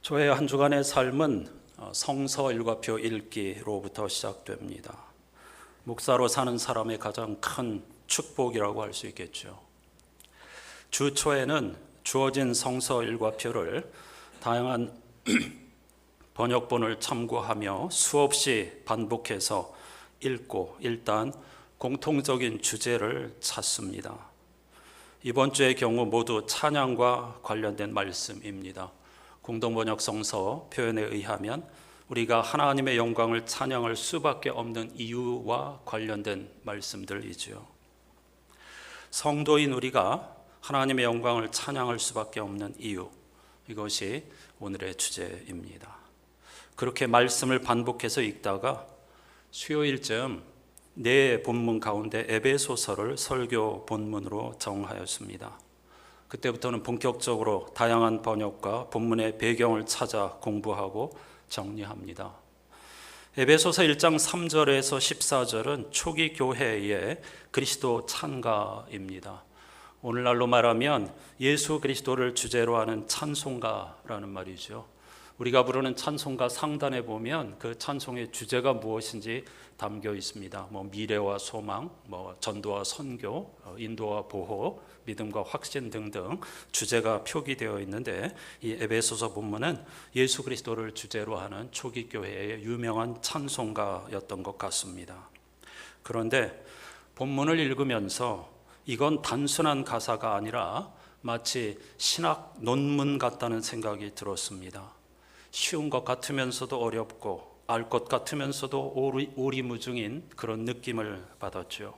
저의 한 주간의 삶은 성서 일과표 읽기로부터 시작됩니다. 목사로 사는 사람의 가장 큰 축복이라고 할 수 있겠죠. 주 초에는 주어진 성서 일과표를 다양한 번역본을 참고하며 수없이 반복해서 읽고 일단 공통적인 주제를 찾습니다. 이번 주의 경우 모두 찬양과 관련된 말씀입니다. 공동번역 성서 표현에 의하면 우리가 하나님의 영광을 찬양할 수밖에 없는 이유와 관련된 말씀들이죠. 성도인 우리가 하나님의 영광을 찬양할 수밖에 없는 이유, 이것이 오늘의 주제입니다. 그렇게 말씀을 반복해서 읽다가 수요일쯤 네 본문 가운데 에베소서를 설교 본문으로 정하였습니다. 그때부터는 본격적으로 다양한 번역과 본문의 배경을 찾아 공부하고 정리합니다. 에베소서 1장 3절에서 14절은 초기 교회의 그리스도 찬가입니다. 오늘날로 말하면 예수 그리스도를 주제로 하는 찬송가라는 말이죠. 우리가 부르는 찬송가 상단에 보면 그 찬송의 주제가 무엇인지 담겨 있습니다. 미래와 소망, 전도와 선교, 인도와 보호, 믿음과 확신 등등 주제가 표기되어 있는데, 이 에베소서 본문은 예수 그리스도를 주제로 하는 초기 교회의 유명한 찬송가였던 것 같습니다. 그런데 본문을 읽으면서 이건 단순한 가사가 아니라 마치 신학 논문 같다는 생각이 들었습니다. 쉬운 것 같으면서도 어렵고 알 것 같으면서도 오리무중인 그런 느낌을 받았죠.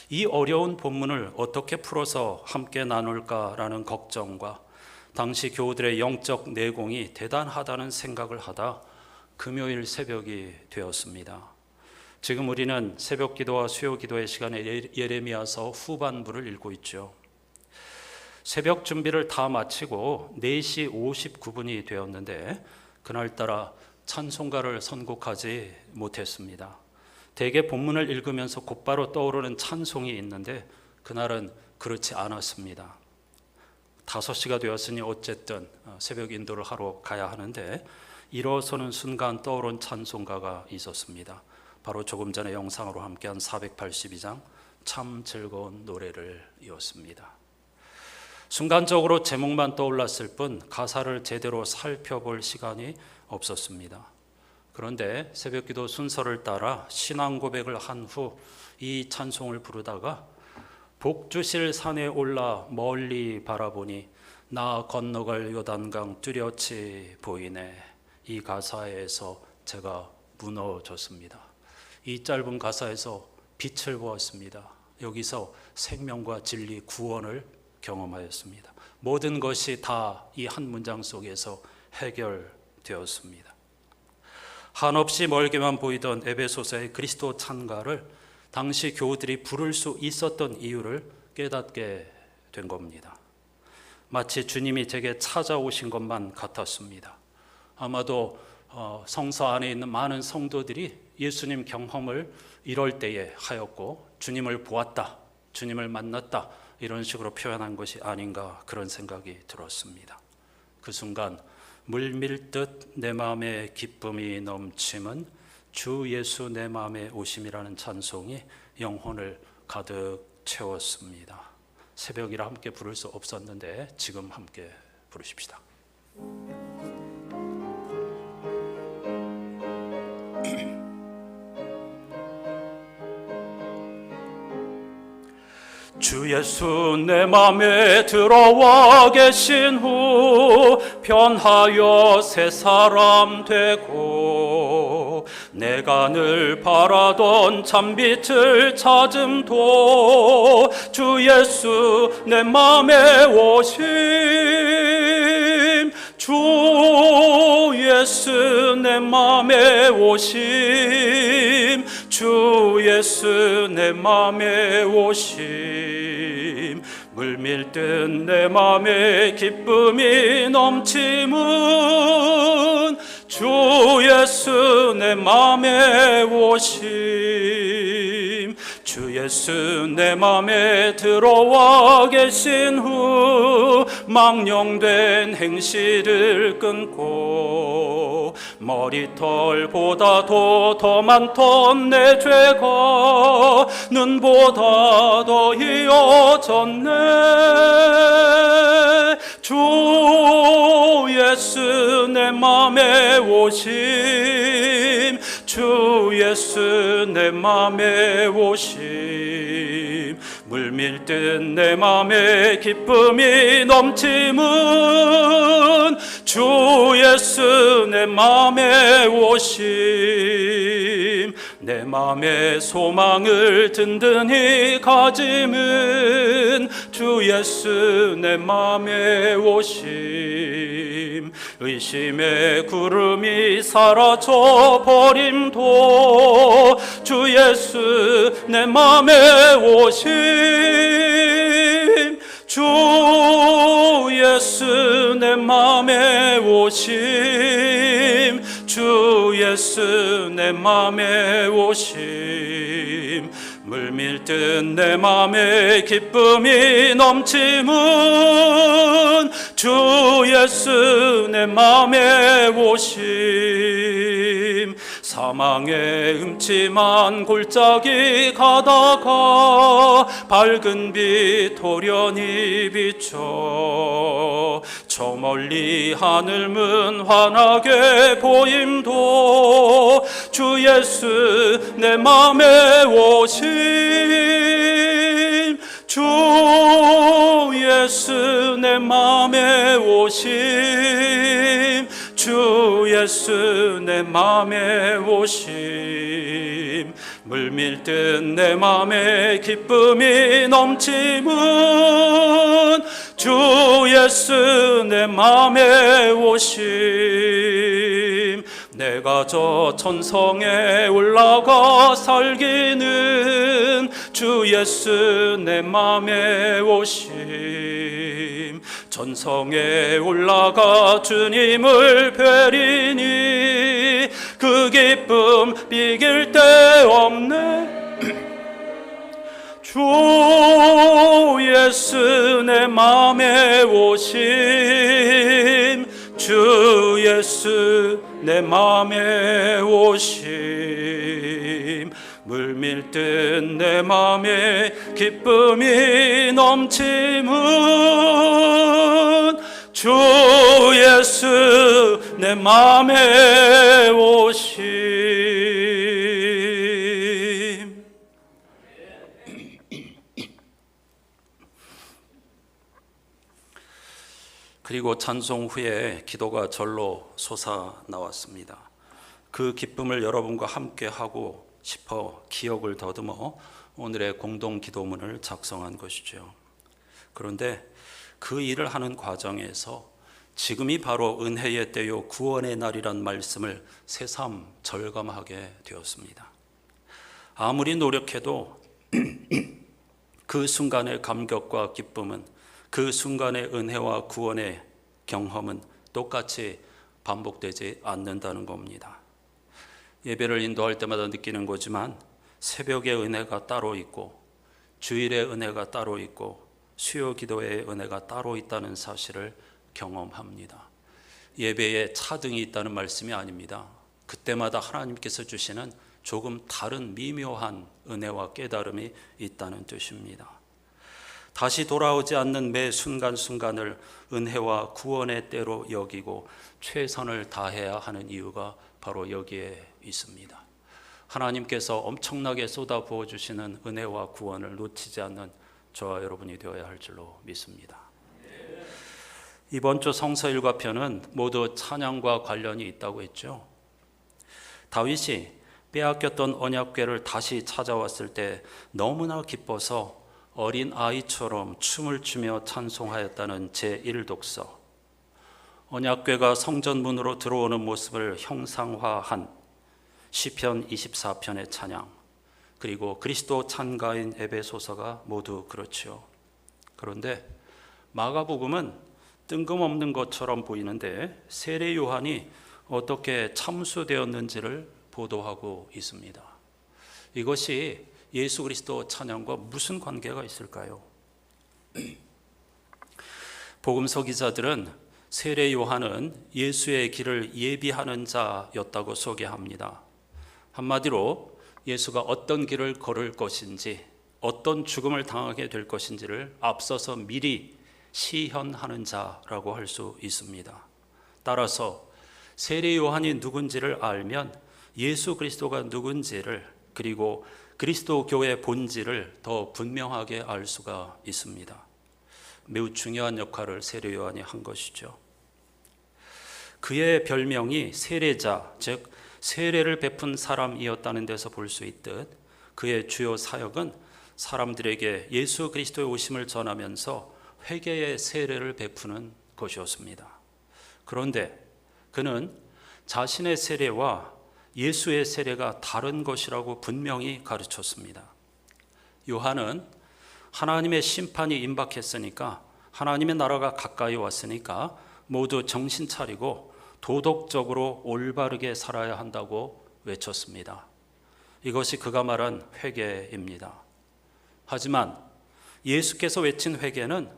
이 어려운 본문을 어떻게 풀어서 함께 나눌까라는 걱정과 당시 교우들의 영적 내공이 대단하다는 생각을 하다 금요일 새벽이 되었습니다. 지금 우리는 새벽 기도와 수요 기도의 시간에 예레미야서 후반부를 읽고 있죠. 새벽 준비를 다 마치고 4시 59분이 되었는데 그날따라 찬송가를 선곡하지 못했습니다. 대개 본문을 읽으면서 곧바로 떠오르는 찬송이 있는데 그날은 그렇지 않았습니다. 5시가 되었으니 어쨌든 새벽 인도를 하러 가야 하는데 일어서는 순간 떠오른 찬송가가 있었습니다. 바로 조금 전에 영상으로 함께한 482장 참 즐거운 노래를 이었습니다. 순간적으로 제목만 떠올랐을 뿐 가사를 제대로 살펴볼 시간이 없었습니다. 그런데 새벽기도 순서를 따라 신앙 고백을 한 후 이 찬송을 부르다가 복 주실 산에 올라 멀리 바라보니 나 건너갈 요단강 뚜렷이 보이네. 이 가사에서 제가 무너졌습니다. 이 짧은 가사에서 빛을 보았습니다. 여기서 생명과 진리, 구원을 경험하였습니다. 모든 것이 다 이 한 문장 속에서 해결되었습니다. 한없이 멀게만 보이던 에베소서의 그리스도 찬가를 당시 교우들이 부를 수 있었던 이유를 깨닫게 된 겁니다. 마치 주님이 제게 찾아오신 것만 같았습니다. 아마도 성서 안에 있는 많은 성도들이 예수님 경험을 이럴 때에 하였고 주님을 보았다, 주님을 만났다 이런 식으로 표현한 것이 아닌가 그런 생각이 들었습니다. 그 순간 물밀듯 내 마음에 기쁨이 넘침은 주 예수 내 마음에 오심이라는 찬송이 영혼을 가득 채웠습니다. 새벽이라 함께 부를 수 없었는데 지금 함께 부르십시다. 주 예수 내 맘에 들어와 계신 후 변하여 새 사람 되고 내가 늘 바라던 참빛을 찾음도 주 예수 내 맘에 오심 주 예수 내 맘에 오심 주 예수 내 맘에 오심 물밀듯 내 맘에 기쁨이 넘침은 주 예수 내 맘에 오심 주 예수 내 맘에 들어와 계신 후 망령된 행실을 끊고 머리털보다도 더 많던 내 죄가 눈보다 더 이어졌네. 주 예수 내 맘에 오심, 주 예수 내 맘에 오심, 물밀듯 내 맘에 기쁨이 넘침은 주 예수 내 맘에 오심, 내 맘에 소망을 든든히 가짐은 주 예수 내 맘에 오심, 의심의 구름이 사라져 버림도 주 예수 내 맘에 오심, 주 예수 내 맘에 오심, 주 예수 내 맘에 오심, 물밀듯 내 맘에 기쁨이 넘침은 주 예수 내 맘에 오심, 사망의 음침한 골짜기 가다가 밝은 빛 도련히 비춰 저 멀리 하늘 문 환하게 보임도 주 예수 내 맘에 오심, 주 예수 내 맘에 오심, 주 예수 내 맘에 오심, 물밀듯 내 맘에 기쁨이 넘침은 주 예수 내 맘에 오심, 내가 저 천성에 올라가 살기는 주 예수 내 맘에 오심, 천성에 올라가 주님을 뵈리니 그 기쁨 비길 데 없네. 주 예수 내 맘에 오심, 주 예수 내 맘에 오심, 물밀듯 내 맘에 기쁨이 넘침은 주 예수 내 맘에 오심. 그리고 찬송 후에 기도가 절로 솟아나왔습니다. 그 기쁨을 여러분과 함께 하고 싶어 기억을 더듬어 오늘의 공동 기도문을 작성한 것이죠. 그런데 그 일을 하는 과정에서 지금이 바로 은혜의 때요 구원의 날이란 말씀을 새삼 절감하게 되었습니다. 아무리 노력해도 그 순간의 감격과 기쁨은, 그 순간의 은혜와 구원의 경험은 똑같이 반복되지 않는다는 겁니다. 예배를 인도할 때마다 느끼는 거지만 새벽의 은혜가 따로 있고 주일의 은혜가 따로 있고 수요 기도의 은혜가 따로 있다는 사실을 경험합니다. 예배에 차등이 있다는 말씀이 아닙니다. 그때마다 하나님께서 주시는 조금 다른 미묘한 은혜와 깨달음이 있다는 뜻입니다. 다시 돌아오지 않는 매 순간순간을 은혜와 구원의 때로 여기고 최선을 다해야 하는 이유가 바로 여기에 있습니다. 하나님께서 엄청나게 쏟아 부어주시는 은혜와 구원을 놓치지 않는 저와 여러분이 되어야 할 줄로 믿습니다. 이번 주 성서 일과편은 모두 찬양과 관련이 있다고 했죠. 다윗이 빼앗겼던 언약궤를 다시 찾아왔을 때 너무나 기뻐서 어린 아이처럼 춤을 추며 찬송하였다는 제1독서, 언약궤가 성전 문으로 들어오는 모습을 형상화한 시편 24편의 찬양, 그리고 그리스도 찬가인 에베소서가 모두 그렇죠. 그런데 마가복음은 뜬금없는 것처럼 보이는데 세례 요한이 어떻게 참수되었는지를 보도하고 있습니다. 이것이 예수 그리스도 찬양과 무슨 관계가 있을까요? 복음서 기자들은 세례 요한은 예수의 길을 예비하는 자였다고 소개합니다. 한마디로 예수가 어떤 길을 걸을 것인지, 어떤 죽음을 당하게 될 것인지를 앞서서 미리 시현하는 자라고 할 수 있습니다. 따라서 세례 요한이 누군지를 알면 예수 그리스도가 누군지를, 그리고 그리스도 교회의 본질을 더 분명하게 알 수가 있습니다. 매우 중요한 역할을 세례 요한이 한 것이죠. 그의 별명이 세례자, 즉 세례를 베푼 사람이었다는 데서 볼 수 있듯 그의 주요 사역은 사람들에게 예수 그리스도의 오심을 전하면서 회개의 세례를 베푸는 것이었습니다. 그런데 그는 자신의 세례와 예수의 세례가 다른 것이라고 분명히 가르쳤습니다. 요한은 하나님의 심판이 임박했으니까, 하나님의 나라가 가까이 왔으니까 모두 정신 차리고 도덕적으로 올바르게 살아야 한다고 외쳤습니다. 이것이 그가 말한 회개입니다. 하지만 예수께서 외친 회개는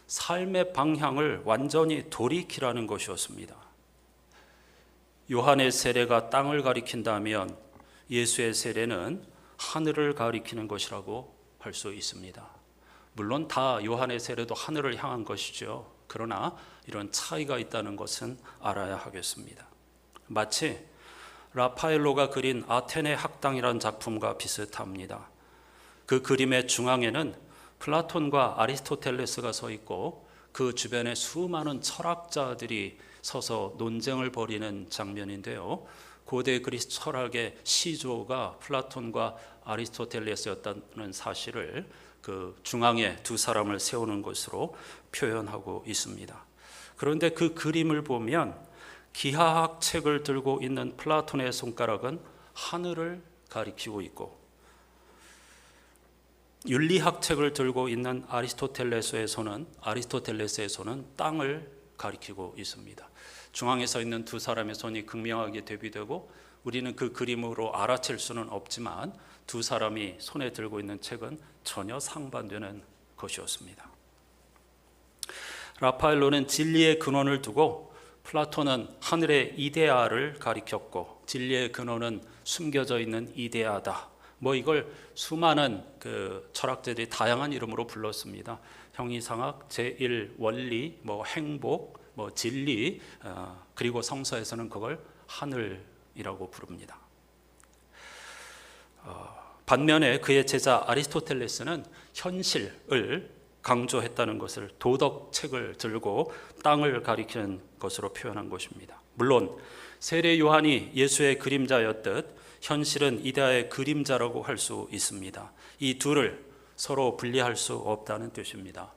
삶의 방향을 완전히 돌이키라는 것이었습니다. 요한의 세례가 땅을 가리킨다면 예수의 세례는 하늘을 가리키는 것이라고 할 수 있습니다. 물론 다 요한의 세례도 하늘을 향한 것이죠. 그러나 이런 차이가 있다는 것은 알아야 하겠습니다. 마치 라파엘로가 그린 아테네 학당이라는 작품과 비슷합니다. 그 그림의 중앙에는 플라톤과 아리스토텔레스가 서 있고 그 주변에 수많은 철학자들이 서서 논쟁을 벌이는 장면인데요. 고대 그리스 철학의 시조가 플라톤과 아리스토텔레스였다는 사실을 그 중앙에 두 사람을 세우는 것으로 표현하고 있습니다. 그런데 그 그림을 보면 기하학 책을 들고 있는 플라톤의 손가락은 하늘을 가리키고 있고, 윤리학 책을 들고 있는 아리스토텔레스의 손은 땅을 가리키고 있습니다. 중앙에 서 있는 두 사람의 손이 극명하게 대비되고 우리는 그 그림으로 알아챌 수는 없지만 두 사람이 손에 들고 있는 책은 전혀 상반되는 것이었습니다. 라파엘로는 진리의 근원을 두고 플라톤은 하늘의 이데아를 가리켰고 진리의 근원은 숨겨져 있는 이데아다. 이걸 수많은 그 철학자들이 다양한 이름으로 불렀습니다. 형이상학, 제1 원리, 행복, 진리, 그리고 성서에서는 그걸 하늘이라고 부릅니다. 반면에 그의 제자 아리스토텔레스는 현실을 강조했다는 것을 도덕책을 들고 땅을 가리키는 것으로 표현한 것입니다. 물론 세례 요한이 예수의 그림자였듯 현실은 이데아의 그림자라고 할 수 있습니다. 이 둘을 서로 분리할 수 없다는 뜻입니다.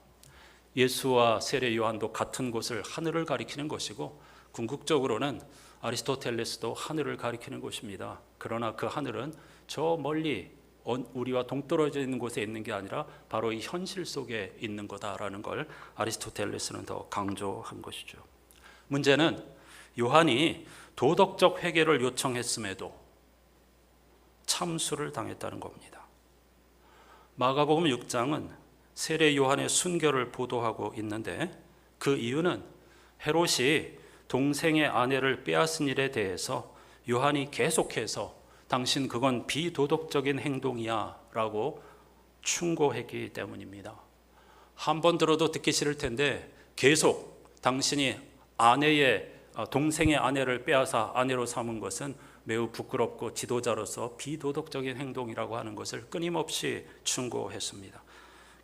예수와 세례 요한도 같은 곳을 하늘을 가리키는 것이고 궁극적으로는 아리스토텔레스도 하늘을 가리키는 것입니다. 그러나 그 하늘은 저 멀리 우리와 동떨어져 있는 곳에 있는 게 아니라 바로 이 현실 속에 있는 거다라는 걸 아리스토텔레스는 더 강조한 것이죠. 문제는 요한이 도덕적 회개를 요청했음에도 참수를 당했다는 겁니다. 마가복음 6장은 세례 요한의 순교를 보도하고 있는데 그 이유는 헤롯이 동생의 아내를 빼앗은 일에 대해서 요한이 계속해서 당신 그건 비도덕적인 행동이야 라고 충고했기 때문입니다. 한 번 들어도 듣기 싫을 텐데 계속 당신이 동생의 아내를 빼앗아 아내로 삼은 것은 매우 부끄럽고 지도자로서 비도덕적인 행동이라고 하는 것을 끊임없이 충고했습니다.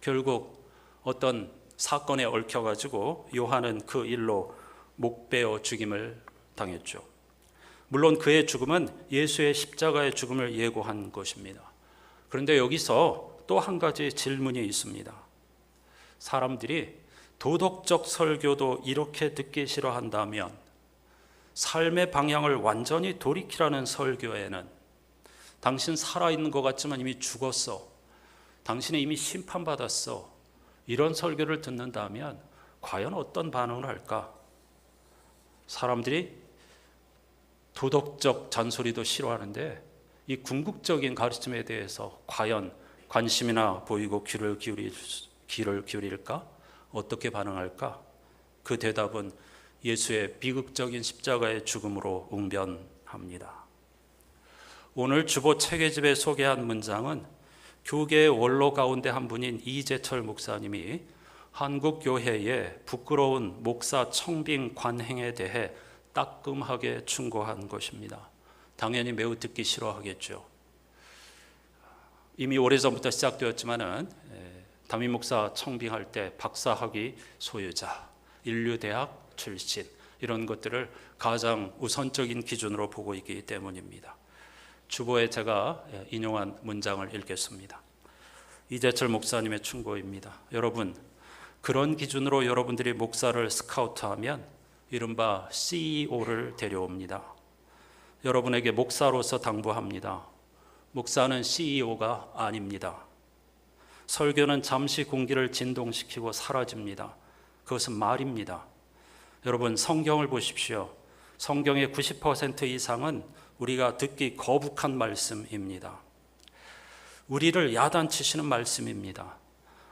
결국 어떤 사건에 얽혀가지고 요한은 그 일로 목베어 죽임을 당했죠. 물론 그의 죽음은 예수의 십자가의 죽음을 예고한 것입니다. 그런데 여기서 또 한 가지 질문이 있습니다. 사람들이 도덕적 설교도 이렇게 듣기 싫어한다면 삶의 방향을 완전히 돌이키라는 설교에는 당신 살아있는 것 같지만 이미 죽었어, 당신은 이미 심판받았어, 이런 설교를 듣는다면 과연 어떤 반응을 할까? 사람들이 도덕적 잔소리도 싫어하는데 이 궁극적인 가르침에 대해서 과연 관심이나 보이고 귀를 기울일까? 어떻게 반응할까? 그 대답은 예수의 비극적인 십자가의 죽음으로 웅변합니다. 오늘 주보 체계집에 소개한 문장은 교계의 원로 가운데 한 분인 이재철 목사님이 한국교회의 부끄러운 목사 청빙 관행에 대해 따끔하게 충고한 것입니다. 당연히 매우 듣기 싫어하겠죠. 이미 오래전부터 시작되었지만은 담임 목사 청빙할 때 박사학위 소유자, 인류대학 출신 이런 것들을 가장 우선적인 기준으로 보고 있기 때문입니다. 주보에 제가 인용한 문장을 읽겠습니다. 이재철 목사님의 충고입니다. 여러분, 그런 기준으로 여러분들이 목사를 스카우트하면 이른바 CEO를 데려옵니다. 여러분에게 목사로서 당부합니다. 목사는 CEO가 아닙니다. 설교는 잠시 공기를 진동시키고 사라집니다. 그것은 말입니다. 여러분, 성경을 보십시오. 성경의 90% 이상은 우리가 듣기 거북한 말씀입니다. 우리를 야단치시는 말씀입니다.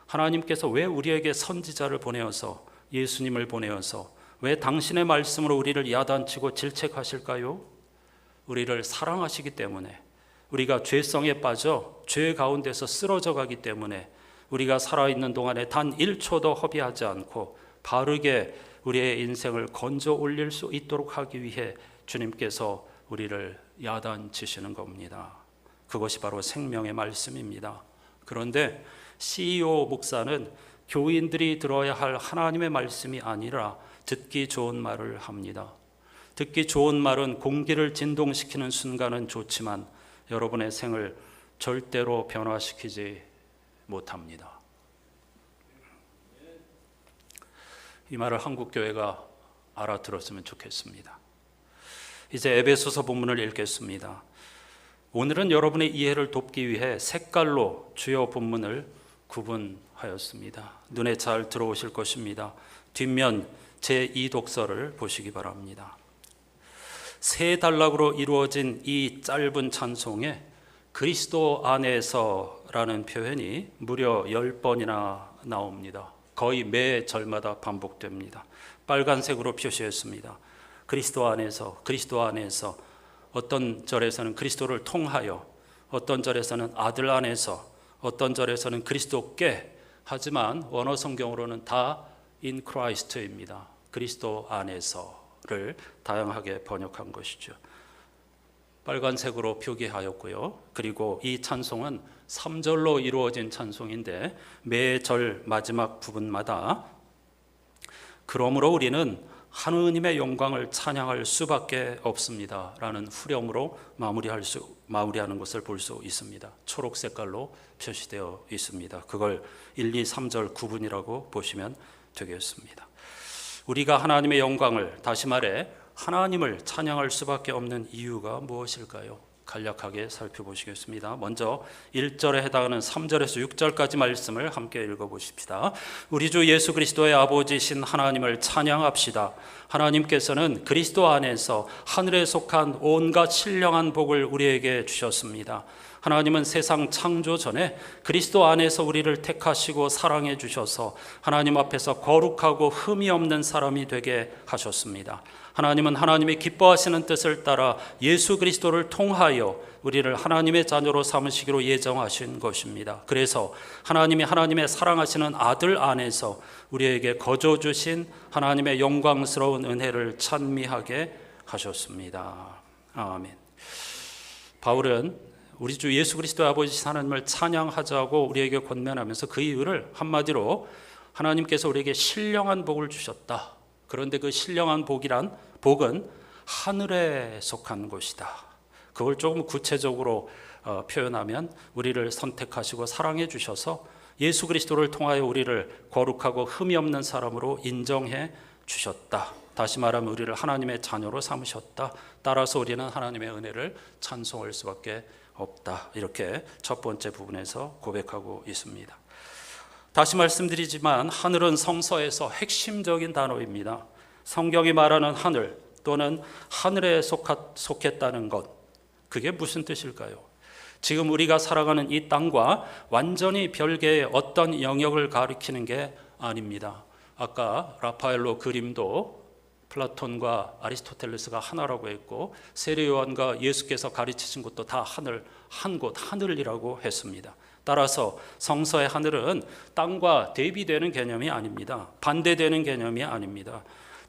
하나님께서 왜 우리에게 선지자를 보내어서 예수님을 보내어서 왜 당신의 말씀으로 우리를 야단치고 질책하실까요? 우리를 사랑하시기 때문에, 우리가 죄성에 빠져 죄 가운데서 쓰러져 가기 때문에, 우리가 살아있는 동안에 단 1초도 허비하지 않고 바르게 우리의 인생을 건져 올릴 수 있도록 하기 위해 주님께서 우리를 야단치시는 겁니다. 그것이 바로 생명의 말씀입니다. 그런데 CEO 목사는 교인들이 들어야 할 하나님의 말씀이 아니라 듣기 좋은 말을 합니다. 듣기 좋은 말은 공기를 진동시키는 순간은 좋지만 여러분의 생을 절대로 변화시키지 못합니다. 이 말을 한국교회가 알아들었으면 좋겠습니다. 이제 에베소서 본문을 읽겠습니다. 오늘은 여러분의 이해를 돕기 위해 색깔로 주요 본문을 구분하였습니다. 눈에 잘 들어오실 것입니다. 뒷면 제2독서를 보시기 바랍니다. 세 단락으로 이루어진 이 짧은 찬송에 그리스도 안에서라는 표현이 무려 10번이나 나옵니다. 거의 매 절마다 반복됩니다. 빨간색으로 표시했습니다. 그리스도 안에서, 그리스도 안에서. 어떤 절에서는 그리스도를 통하여, 어떤 절에서는 아들 안에서, 어떤 절에서는 그리스도께. 하지만 원어 성경으로는 다 in Christ입니다. 그리스도 안에서를 다양하게 번역한 것이죠. 빨간색으로 표기하였고요. 그리고 이 찬송은 3절로 이루어진 찬송인데 매 절 마지막 부분마다 그러므로 우리는 하느님의 영광을 찬양할 수밖에 없습니다 라는 후렴으로 마무리하는 것을 볼 수 있습니다. 초록 색깔로 표시되어 있습니다. 그걸 1, 2, 3절 구분이라고 보시면 되겠습니다. 우리가 하나님의 영광을, 다시 말해 하나님을 찬양할 수밖에 없는 이유가 무엇일까요? 간략하게 살펴보시겠습니다. 먼저 1절에 해당하는 3절에서 6절까지 말씀을 함께 읽어보십시다. 우리 주 예수 그리스도의 아버지신 하나님을 찬양합시다. 하나님께서는 그리스도 안에서 하늘에 속한 온갖 신령한 복을 우리에게 주셨습니다. 하나님은 세상 창조 전에 그리스도 안에서 우리를 택하시고 사랑해 주셔서 하나님 앞에서 거룩하고 흠이 없는 사람이 되게 하셨습니다. 하나님은 하나님이 기뻐하시는 뜻을 따라 예수 그리스도를 통하여 우리를 하나님의 자녀로 삼으시기로 예정하신 것입니다. 그래서 하나님이 하나님의 사랑하시는 아들 안에서 우리에게 거저 주신 하나님의 영광스러운 은혜를 찬미하게 하셨습니다. 아멘. 바울은 우리 주 예수 그리스도의 아버지 하나님을 찬양하자고 우리에게 권면하면서 그 이유를 한마디로 하나님께서 우리에게 신령한 복을 주셨다. 그런데 그 신령한 복은 하늘에 속한 것이다. 그걸 조금 구체적으로 표현하면 우리를 선택하시고 사랑해 주셔서 예수 그리스도를 통하여 우리를 거룩하고 흠이 없는 사람으로 인정해 주셨다. 다시 말하면 우리를 하나님의 자녀로 삼으셨다. 따라서 우리는 하나님의 은혜를 찬송할 수밖에 없다. 이렇게 첫 번째 부분에서 고백하고 있습니다. 다시 말씀드리지만 하늘은 성서에서 핵심적인 단어입니다. 성경이 말하는 하늘 또는 하늘에 속했다는 것, 그게 무슨 뜻일까요? 지금 우리가 살아가는 이 땅과 완전히 별개의 어떤 영역을 가리키는 게 아닙니다. 아까 라파엘로 그림도 플라톤과 아리스토텔레스가 하나라고 했고 세례 요한과 예수께서 가르치신 것도 다 하늘, 한 곳 하늘이라고 했습니다. 따라서 성서의 하늘은 땅과 대비되는 개념이 아닙니다. 반대되는 개념이 아닙니다.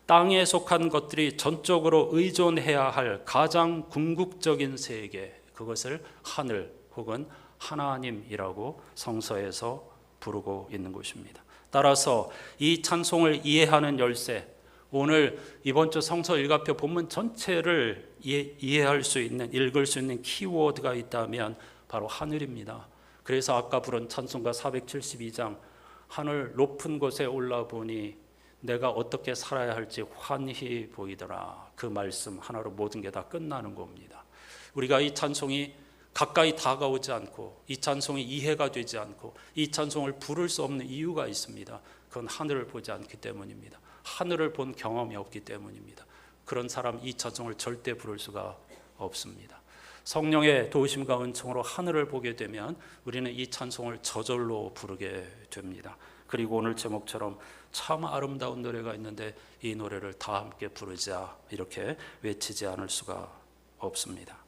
땅에 속한 것들이 전적으로 의존해야 할 가장 궁극적인 세계, 그것을 하늘 혹은 하나님이라고 성서에서 부르고 있는 것입니다. 따라서 이 찬송을 이해하는 열쇠, 오늘 이번 주 성서 일가표 본문 전체를 이해할 수 있는, 읽을 수 있는 키워드가 있다면 바로 하늘입니다. 그래서 아까 부른 찬송가 472장, 하늘 높은 곳에 올라보니 내가 어떻게 살아야 할지 환히 보이더라. 그 말씀 하나로 모든 게 다 끝나는 겁니다. 우리가 이 찬송이 가까이 다가오지 않고, 이 찬송이 이해가 되지 않고, 이 찬송을 부를 수 없는 이유가 있습니다. 그건 하늘을 보지 않기 때문입니다. 하늘을 본 경험이 없기 때문입니다. 그런 사람 이 찬송을 절대 부를 수가 없습니다. 성령의 도우심과 은총으로 하늘을 보게 되면 우리는 이 찬송을 저절로 부르게 됩니다. 그리고 오늘 제목처럼 참 아름다운 노래가 있는데 이 노래를 다 함께 부르자, 이렇게 외치지 않을 수가 없습니다.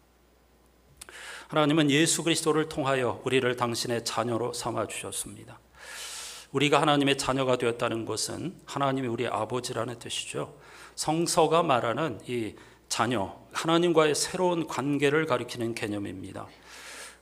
하나님은 예수 그리스도를 통하여 우리를 당신의 자녀로 삼아 주셨습니다. 우리가 하나님의 자녀가 되었다는 것은 하나님이 우리 아버지라는 뜻이죠. 성서가 말하는 이 자녀, 하나님과의 새로운 관계를 가리키는 개념입니다.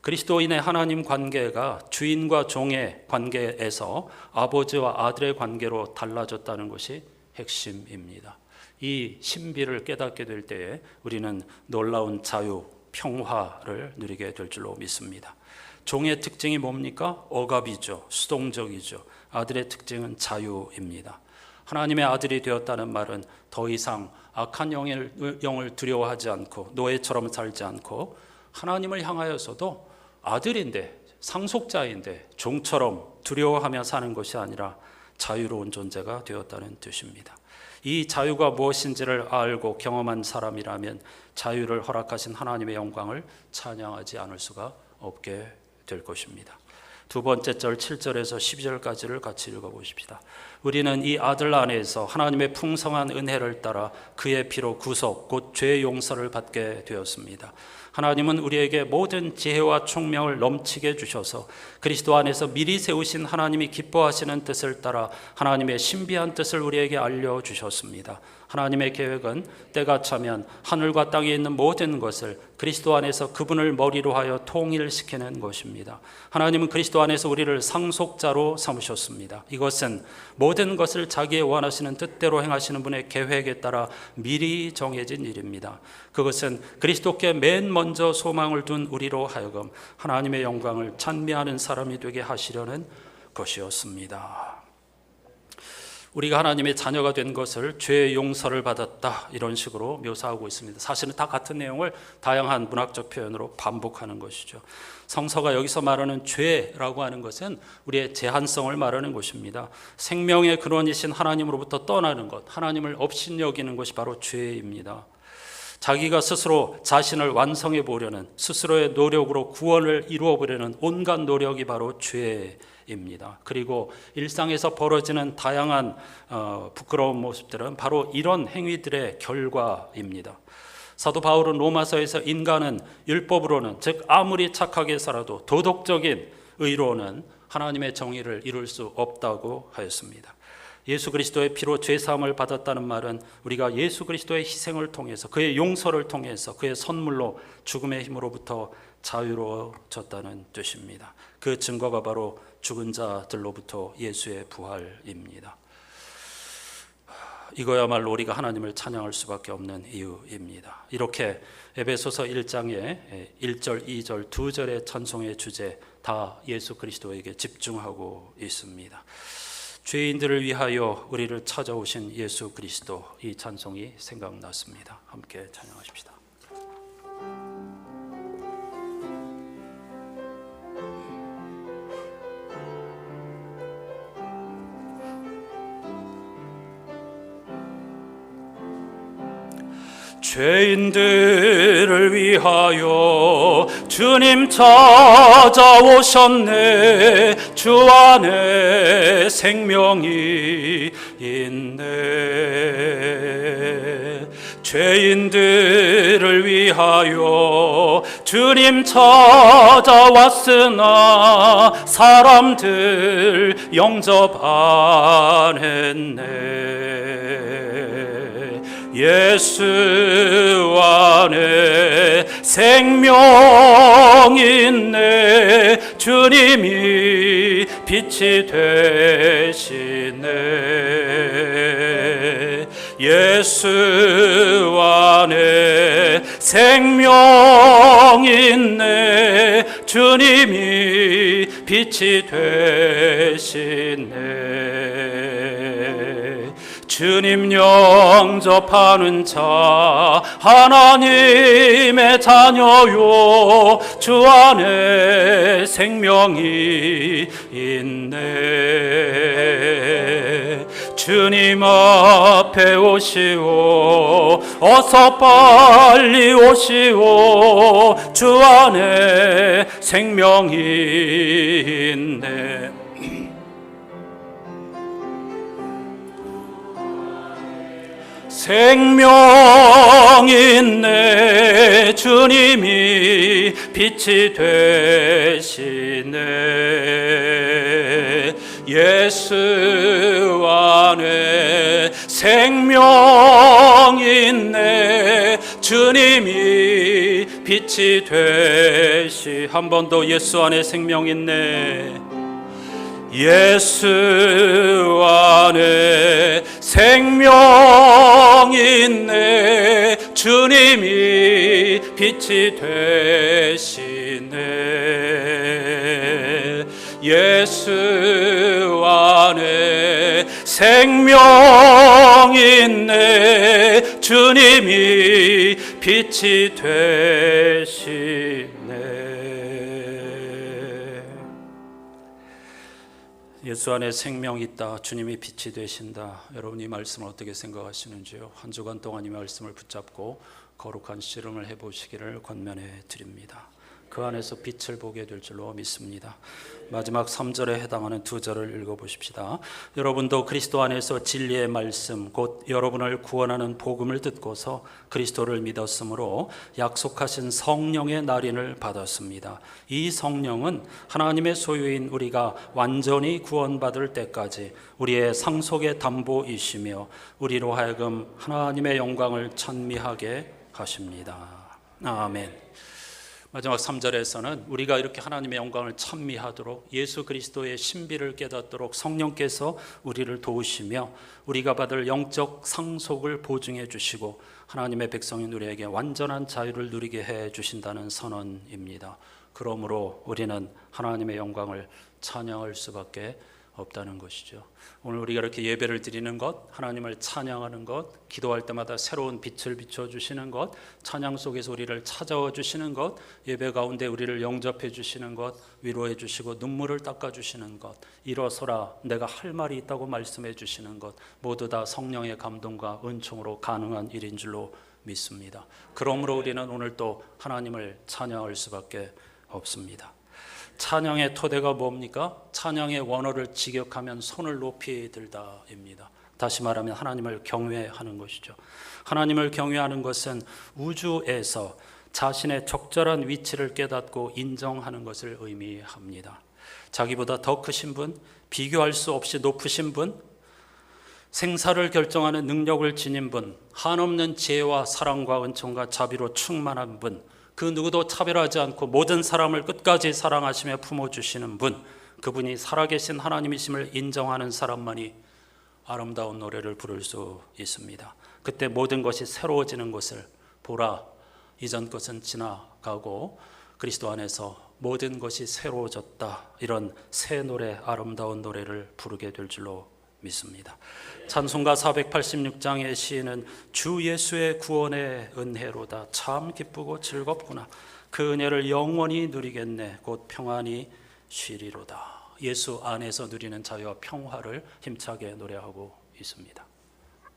그리스도인의 하나님 관계가 주인과 종의 관계에서 아버지와 아들의 관계로 달라졌다는 것이 핵심입니다. 이 신비를 깨닫게 될 때에 우리는 놀라운 자유, 평화를 누리게 될 줄로 믿습니다. 종의 특징이 뭡니까? 억압이죠. 수동적이죠. 아들의 특징은 자유입니다. 하나님의 아들이 되었다는 말은 더 이상 악한 영을 두려워하지 않고 노예처럼 살지 않고 하나님을 향하여서도 아들인데, 상속자인데 종처럼 두려워하며 사는 것이 아니라 자유로운 존재가 되었다는 뜻입니다. 이 자유가 무엇인지를 알고 경험한 사람이라면 자유를 허락하신 하나님의 영광을 찬양하지 않을 수가 없게 될 것입니다. 두 번째 절 7절에서 12절까지를 같이 읽어보십시다. 우리는 이 아들 안에서 하나님의 풍성한 은혜를 따라 그의 피로 구속 곧 죄의 용서를 받게 되었습니다. 하나님은 우리에게 모든 지혜와 총명을 넘치게 주셔서 그리스도 안에서 미리 세우신 하나님이 기뻐하시는 뜻을 따라 하나님의 신비한 뜻을 우리에게 알려주셨습니다. 하나님의 계획은 때가 차면 하늘과 땅에 있는 모든 것을 그리스도 안에서 그분을 머리로 하여 통일시키는 것입니다. 하나님은 그리스도 안에서 우리를 상속자로 삼으셨습니다. 이것은 모든 것을 자기의 원하시는 뜻대로 행하시는 분의 계획에 따라 미리 정해진 일입니다. 그것은 그리스도께 맨 먼저 소망을 둔 우리로 하여금 하나님의 영광을 찬미하는 사람이 되게 하시려는 것이었습니다. 우리가 하나님의 자녀가 된 것을 죄의 용서를 받았다, 이런 식으로 묘사하고 있습니다. 사실은 다 같은 내용을 다양한 문학적 표현으로 반복하는 것이죠. 성서가 여기서 말하는 죄라고 하는 것은 우리의 제한성을 말하는 것입니다. 생명의 근원이신 하나님으로부터 떠나는 것, 하나님을 업신여기는 것이 바로 죄입니다. 자기가 스스로 자신을 완성해 보려는, 스스로의 노력으로 구원을 이루어 보려는 온갖 노력이 바로 죄입니다. 그리고 일상에서 벌어지는 다양한 부끄러운 모습들은 바로 이런 행위들의 결과입니다. 사도 바울은 로마서에서 인간은 율법으로는, 즉 아무리 착하게 살아도 도덕적인 의로는 하나님의 정의를 이룰 수 없다고 하였습니다. 예수 그리스도의 피로 죄사함을 받았다는 말은 우리가 예수 그리스도의 희생을 통해서, 그의 용서를 통해서, 그의 선물로 죽음의 힘으로부터 자유로워졌다는 뜻입니다. 그 증거가 바로 죽은 자들로부터 예수의 부활입니다. 이거야말로 우리가 하나님을 찬양할 수밖에 없는 이유입니다. 이렇게 에베소서 1장의 1절, 2절, 2절의 찬송의 주제 다 예수 그리스도에게 집중하고 있습니다. 죄인들을 위하여 우리를 찾아오신 예수 그리스도, 이 찬송이 생각났습니다. 함께 찬양하십시다. 죄인들을 위하여 주님 찾아오셨네. 주 안에 생명이 있네. 죄인들을 위하여 주님 찾아왔으나 사람들 영접 안 했네. 예수 안에 생명 있네. 주님이 빛이 되시네. 예수 안에 생명 있네. 주님이 빛이 되시네. 주님 영접하는 자 하나님의 자녀요. 주 안에 생명이 있네. 주님 앞에 오시오. 어서 빨리 오시오. 주 안에 생명이 있네. 생명 있네. 주님이 빛이 되시네. 예수 안에 생명 있네. 주님이 빛이 되시. 한 번 더 예수 안에 생명 있네. 예수 안에 생명 있네. 주님이 빛이 되시네. 예수 안에 생명 있네. 주님이 빛이 되시네. 예수 안에 생명이 있다. 주님이 빛이 되신다. 여러분 이 말씀을 어떻게 생각하시는지요? 한 주간 동안 이 말씀을 붙잡고 거룩한 씨름을 해보시기를 권면해 드립니다. 그 안에서 빛을 보게 될 줄로 믿습니다. 마지막 3절에 해당하는 2절을 읽어보십시다. 여러분도 그리스도 안에서 진리의 말씀 곧 여러분을 구원하는 복음을 듣고서 그리스도를 믿었으므로 약속하신 성령의 날인을 받았습니다. 이 성령은 하나님의 소유인 우리가 완전히 구원받을 때까지 우리의 상속의 담보이시며 우리로 하여금 하나님의 영광을 찬미하게 하십니다. 아멘. 마지막 3절에서는 우리가 이렇게 하나님의 영광을 찬미하도록 예수 그리스도의 신비를 깨닫도록 성령께서 우리를 도우시며 우리가 받을 영적 상속을 보증해 주시고 하나님의 백성인 우리에게 완전한 자유를 누리게 해 주신다는 선언입니다. 그러므로 우리는 하나님의 영광을 찬양할 수밖에 없다는 것이죠. 오늘 우리가 이렇게 예배를 드리는 것, 하나님을 찬양하는 것, 기도할 때마다 새로운 빛을 비춰주시는 것, 찬양 속에서 우리를 찾아와 주시는 것, 예배 가운데 우리를 영접해 주시는 것, 위로해 주시고 눈물을 닦아 주시는 것, 일어서라 내가 할 말이 있다고 말씀해 주시는 것, 모두 다 성령의 감동과 은총으로 가능한 일인 줄로 믿습니다. 그러므로 우리는 오늘 또 하나님을 찬양할 수밖에 없습니다. 찬양의 토대가 뭡니까? 찬양의 원어를 직역하면 손을 높이 들다입니다. 다시 말하면 하나님을 경외하는 것이죠. 하나님을 경외하는 것은 우주에서 자신의 적절한 위치를 깨닫고 인정하는 것을 의미합니다. 자기보다 더 크신 분, 비교할 수 없이 높으신 분, 생사를 결정하는 능력을 지닌 분, 한없는 지혜와 사랑과 은총과 자비로 충만한 분, 그 누구도 차별하지 않고 모든 사람을 끝까지 사랑하시며 품어주시는 분, 그분이 살아계신 하나님이심을 인정하는 사람만이 아름다운 노래를 부를 수 있습니다. 그때 모든 것이 새로워지는 것을 보라, 이전 것은 지나가고 그리스도 안에서 모든 것이 새로워졌다, 이런 새 노래, 아름다운 노래를 부르게 될 줄로 믿습니다. 찬송가 486장의 시인은 주 예수의 구원의 은혜로다, 참 기쁘고 즐겁구나, 그 은혜를 영원히 누리겠네, 곧 평안히 쉬리로다. 예수 안에서 누리는 자유와 평화를 힘차게 노래하고 있습니다.